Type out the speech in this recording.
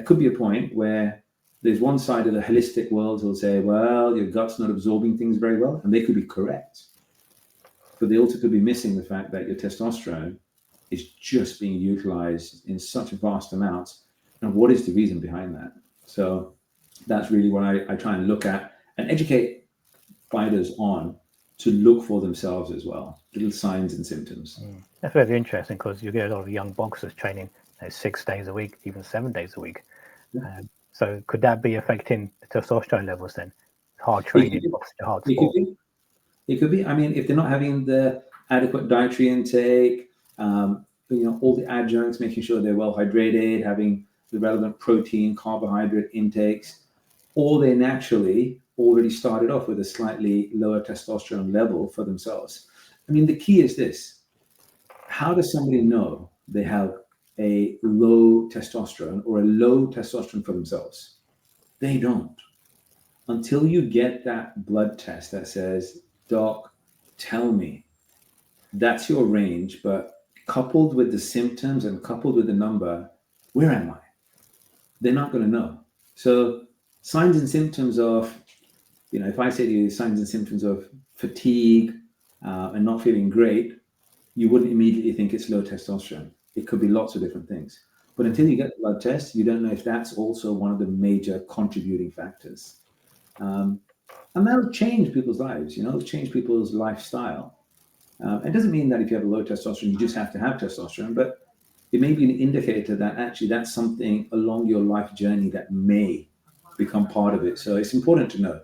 there could be a point where there's one side of the holistic world who'll say, well, your gut's not absorbing things very well, and they could be correct. But they also could be missing the fact that your testosterone is just being utilized in such vast amounts. And what is the reason behind that? So that's really what I try and look at and educate fighters on, to look for themselves as well, little signs and symptoms. That's very interesting, because you get a lot of young boxers training 6 days a week, even 7 days a week. Yeah. So could that be affecting the testosterone levels then? Hard training, obviously hard sport. It could be. I mean, if they're not having the adequate dietary intake, all the adjuncts, making sure they're well hydrated, having the relevant protein, carbohydrate intakes, or they naturally already started off with a slightly lower testosterone level for themselves. I mean, the key is this: how does somebody know they have a low testosterone or a low testosterone for themselves? They don't. Until you get that blood test that says, doc, tell me that's your range, but coupled with the symptoms and coupled with the number, where am I? They're not going to know. So signs and symptoms of, if I say to you signs and symptoms of fatigue and not feeling great, you wouldn't immediately think it's low testosterone. It could be lots of different things. But until you get the blood test, you don't know if that's also one of the major contributing factors. And that'll change people's lives, change people's lifestyle. It doesn't mean that if you have a low testosterone, you just have to have testosterone, but it may be an indicator that actually that's something along your life journey that may become part of it. So it's important to know.